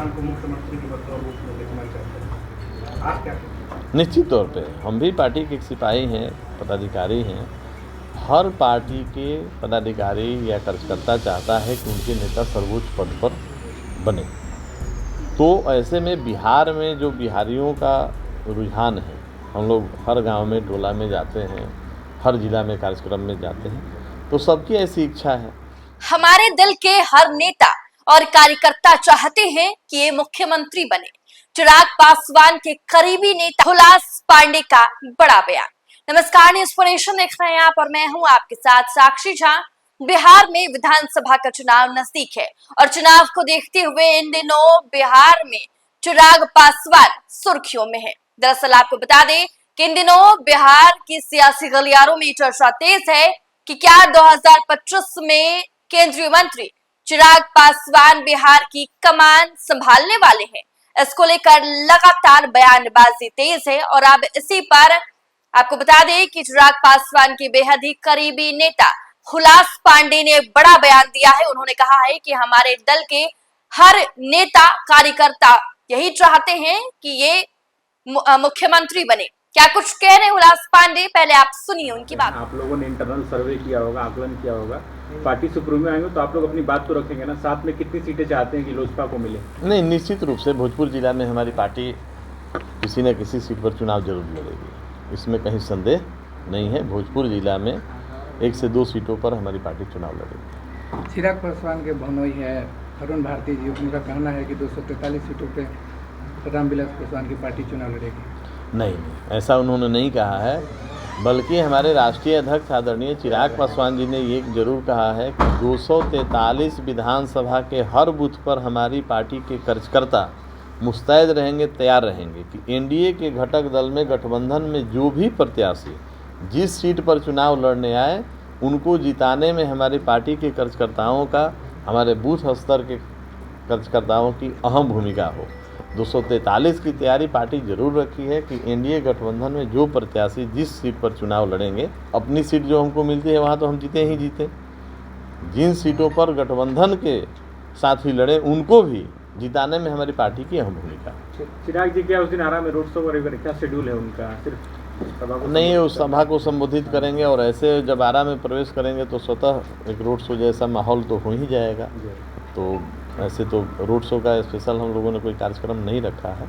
को मुख्यमंत्री के बतौर रूप में देखना चाहते हैं, आप क्या कहते हैं? निश्चित तौर पे हम भी पार्टी के एक सिपाही हैं, पदाधिकारी हैं। हर पार्टी के पदाधिकारी या कार्यकर्ता चाहता है कि उनके नेता सर्वोच्च पद पर बने। तो ऐसे में बिहार में जो बिहारियों का रुझान है, हम लोग हर गांव में टोला में जाते हैं, हर जिला में कार्यक्रम में जाते हैं, तो सबकी ऐसी इच्छा है। हमारे दल के हर नेता और कार्यकर्ता चाहते हैं कि ये मुख्यमंत्री बने। चिराग पासवान के करीबी नेता हुलास पांडे का बड़ा बयान। नमस्कार, न्यूज़ देख रहे हैं आप और मैं हूं आपके साथ साक्षी झा। बिहार में विधानसभा का चुनाव नजदीक है और चुनाव को देखते हुए इन दिनों बिहार में चिराग पासवान सुर्खियों में है। दरअसल आपको बता दें कि इन दिनों बिहार की सियासी गलियारों में चर्चा तेज है कि क्या 2025 में केंद्रीय मंत्री चिराग पासवान बिहार की कमान संभालने वाले हैं। इसको लेकर लगातार बयानबाजी तेज है और अब इसी पर आपको बता दें कि चिराग पासवान के बेहद ही करीबी नेता हुलास पांडे ने बड़ा बयान दिया है। उन्होंने कहा है कि हमारे दल के हर नेता कार्यकर्ता यही चाहते हैं कि ये मुख्यमंत्री बने। क्या कुछ कह रहे हैं हुलास पांडे, पहले आप सुनिए उनकी बात। आप लोगों ने इंटरनल सर्वे किया होगा, आकलन किया होगा, पार्टी सुप्रीमो आएंगे तो आप लोग अपनी बात तो रखेंगे ना, साथ में कितनी सीटें चाहते हैं कि लोजपा को मिले? नहीं, निश्चित रूप से भोजपुर जिला में हमारी पार्टी किसी न किसी सीट पर चुनाव जरूर लड़ेगी, इसमें कहीं संदेह नहीं है। भोजपुर जिला में 1 से 2 सीटों पर हमारी पार्टी चुनाव लड़ेगी। चिराग पासवान के भनोई है, अरुण भारती जी, उनका कहना है कि 243 सीटों पे रामविलास पासवान की पार्टी चुनाव लड़ेगी। नहीं, ऐसा उन्होंने नहीं कहा है, बल्कि हमारे राष्ट्रीय अध्यक्ष आदरणीय चिराग पासवान जी ने ये जरूर कहा है कि 243 विधानसभा के हर बूथ पर हमारी पार्टी के कार्यकर्ता मुस्तैद रहेंगे, तैयार रहेंगे कि एनडीए के घटक दल में गठबंधन में जो भी प्रत्याशी जिस सीट पर चुनाव लड़ने आए उनको जिताने में हमारी पार्टी के कार्यकर्ताओं का, हमारे बूथ स्तर के कार्यकर्ताओं की अहम भूमिका हो। 243 की तैयारी पार्टी जरूर रखी है कि एनडीए गठबंधन में जो प्रत्याशी जिस सीट पर चुनाव लड़ेंगे, अपनी सीट जो हमको मिलती है वहाँ तो हम जीते ही जीते, जिन सीटों पर गठबंधन के साथी लड़े उनको भी जिताने में हमारी पार्टी की अहम भूमिका। चिराग जी क्या उस दिन आरा में रोड शो करेंगे, क्या शेड्यूल है उनका? सिर्फ सभा को नहीं, उस सभा को संबोधित करेंगे और ऐसे जब आरा में प्रवेश करेंगे तो स्वतः एक रोड शो जैसा माहौल तो हो ही जाएगा। तो ऐसे तो रोड शो का स्पेशल हम लोगों ने कोई कार्यक्रम नहीं रखा है,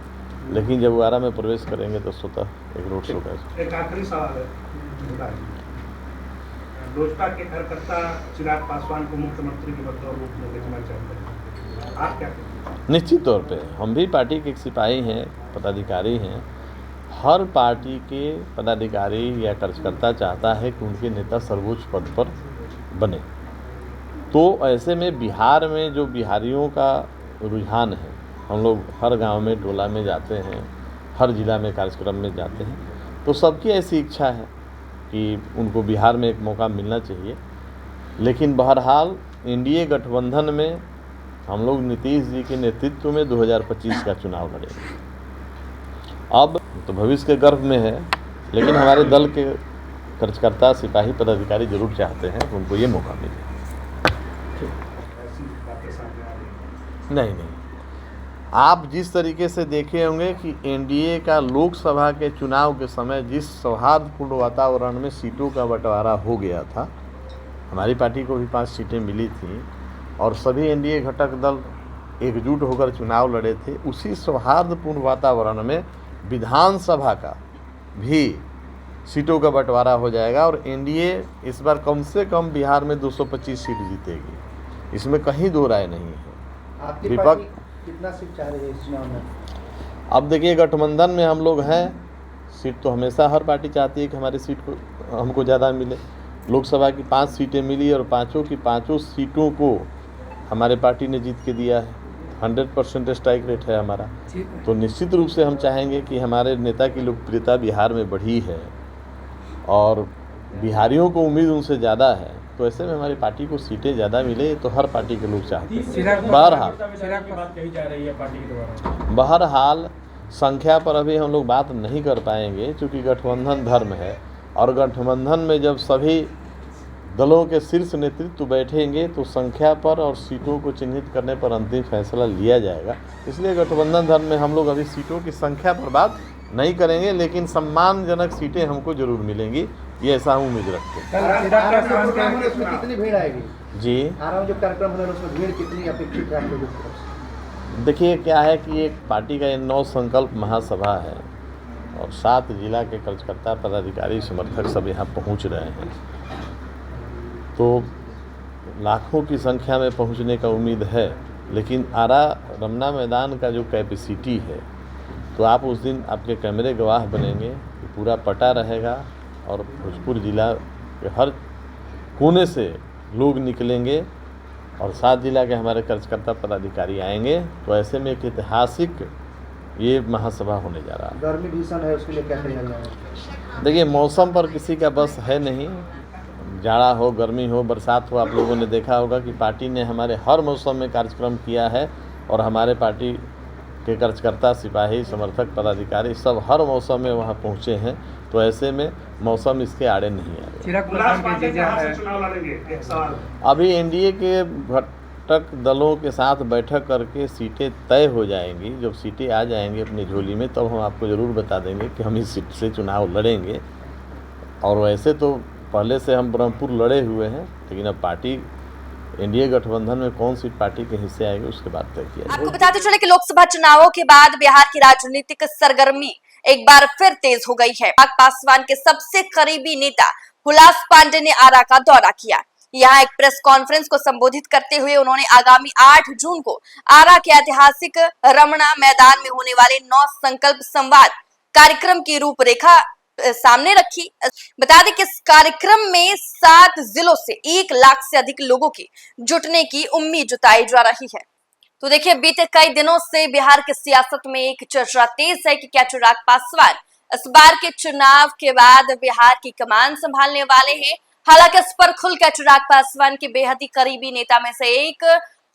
लेकिन जब वो आरा में प्रवेश करेंगे तो स्वतः एक रोड शो का। एक आखिरी सवाल है, लोजपा के कार्यकर्ता चिराग पासवान को मुख्यमंत्री के बतौर रूप में देखना चाहते हैं, आप क्या कहते हैं? निश्चित तौर पे हम भी पार्टी के एक सिपाही हैं, पदाधिकारी हैं। हर पार्टी के पदाधिकारी या कार्यकर्ता चाहता है कि उनके नेता सर्वोच्च पद पर बने। तो ऐसे में बिहार में जो बिहारियों का रुझान है, हम लोग हर गांव में टोला में जाते हैं, हर जिला में कार्यक्रम में जाते हैं, तो सबकी ऐसी इच्छा है कि उनको बिहार में एक मौका मिलना चाहिए। लेकिन बहरहाल एनडीए गठबंधन में हम लोग नीतीश जी के नेतृत्व में 2025 का चुनाव लड़ेंगे। अब तो भविष्य के गर्भ में है, लेकिन हमारे दल के कार्यकर्ता, सिपाही, पदाधिकारी जरूर चाहते हैं कि उनको ये मौका मिले। नहीं, आप जिस तरीके से देखे होंगे कि एनडीए का लोकसभा के चुनाव के समय जिस सौहार्दपूर्ण वातावरण में सीटों का बंटवारा हो गया था, हमारी पार्टी को भी 5 सीटें मिली थी और सभी एनडीए घटक दल एकजुट होकर चुनाव लड़े थे। उसी सौहार्दपूर्ण वातावरण में विधानसभा का भी सीटों का बंटवारा हो जाएगा और एनडीए इस बार कम से कम बिहार में 225 सीट जीतेगी, इसमें कहीं दो राय नहीं है। आपकी पार्टी कितना सीट चाह रही है इस चुनाव में? अब देखिए, गठबंधन में हम लोग हैं, सीट तो हमेशा हर पार्टी चाहती है कि हमारी सीट को हमको ज़्यादा मिले। लोकसभा की 5 सीटें मिली और पाँचों की पाँचों सीटों को हमारे पार्टी ने जीत के दिया है। 100% स्ट्राइक रेट है हमारा। तो निश्चित रूप से हम चाहेंगे कि हमारे नेता की लोकप्रियता बिहार में बढ़ी है और बिहारियों को उम्मीद उनसे ज़्यादा है, तो ऐसे में हमारी पार्टी को सीटें ज़्यादा मिले तो हर पार्टी के लोग चाहते हैं। बहरहाल संख्या पर अभी हम लोग बात नहीं कर पाएंगे, क्योंकि गठबंधन धर्म है और गठबंधन में जब सभी दलों के शीर्ष नेतृत्व बैठेंगे तो संख्या पर और सीटों को चिन्हित करने पर अंतिम फैसला लिया जाएगा। इसलिए गठबंधन धर्म में हम लोग अभी सीटों की संख्या पर बात नहीं करेंगे, लेकिन सम्मानजनक सीटें हमको जरूर मिलेंगी, ये ऐसा हम उम्मीद रखते हैं। कल चिराग पासवान के उसमें कितनी भीड़ आएगी? जी आराम जो कार्यक्रम होगा उसमें भीड़ कितनी अपेक्षित है आप लोगों की तरफ से? देखिए, क्या है कि एक पार्टी का ये 9 संकल्प महासभा है और 7 जिला के कार्यकर्ता पदाधिकारी समर्थक सब यहाँ पहुँच रहे हैं, तो लाखों की संख्या में पहुँचने का उम्मीद है। लेकिन आरा रमना मैदान का जो कैपेसिटी है, तो आप उस दिन आपके कैमरे गवाह बनेंगे कि पूरा पटा रहेगा और भोजपुर जिला के हर कोने से लोग निकलेंगे और 7 जिला के हमारे कार्यकर्ता पदाधिकारी आएंगे। तो ऐसे में एक ऐतिहासिक ये महासभा होने जा रहा है। गर्मी भीषण है, उसके लिए क्या तैयारियां हैं? देखिए, मौसम पर किसी का बस है नहीं, जाड़ा हो, गर्मी हो, बरसात हो, आप लोगों ने देखा होगा कि पार्टी ने हमारे हर मौसम में कार्यक्रम किया है और हमारे पार्टी के कार्यकर्ता, सिपाही, समर्थक, पदाधिकारी सब हर मौसम में वहाँ पहुँचे हैं। तो ऐसे में मौसम इसके आड़े नहीं आएगा। चिराग हुलास पासवान के पांडे जीजा कहाँ है, से चुनाव लड़ेंगे? एक सवाल। अभी एनडीए के घटक दलों के साथ बैठक करके सीटें तय हो जाएंगी। जब सीटें आ जाएंगी अपनी झोली में, तब हम आपको ज़रूर बता देंगे कि हम इस सीट से चुनाव लड़ेंगे। और वैसे तो पहले से हम ब्रह्मपुर लड़े हुए हैं, लेकिन अब पार्टी एनडीए गठबंधन में कौन सी पार्टी के हिस्से आएगी उसके बाद तय किया जाएगा। आपको बताते चले कि लोकसभा चुनावों के बाद बिहार की राजनीतिक सरगर्मी एक बार फिर तेज हो गई है। चिराग पासवान के सबसे करीबी नेता हुलास पांडे ने आरा का दौरा किया। यहाँ एक प्रेस कॉन्फ्रेंस को संबोधित करते हुए उन्होंने आगामी 8 जून को आरा के ऐतिहासिक रमणा मैदान में होने वाले 9 संकल्प संवाद कार्यक्रम की रूपरेखा सामने रखी। बता दें कि इस कार्यक्रम में 7 जिलों से 1 लाख से अधिक लोगों की जुटने की उम्मीद जताई जा रही है। तो देखिए, बीते कई दिनों से बिहार की सियासत में एक चर्चा तेज है कि क्या चिराग पासवान इस बार के चुनाव के बाद बिहार की कमान संभालने वाले हैं। हालांकि इस पर खुलकर चिराग पासवान के बेहद ही करीबी नेता में से एक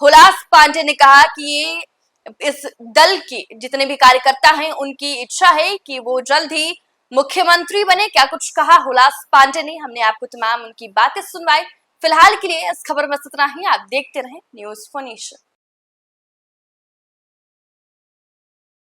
हुलास पांडे ने कहा कि ये इस दल की जितने भी कार्यकर्ता हैं उनकी इच्छा है कि वो जल्द ही मुख्यमंत्री बने। क्या कुछ कहा हुलास पांडे ने, हमने आपको तमाम उनकी बातें सुनवाई। फिलहाल के लिए इस खबर में इतना ही। आप देखते रहें न्यूज़4 नेशन।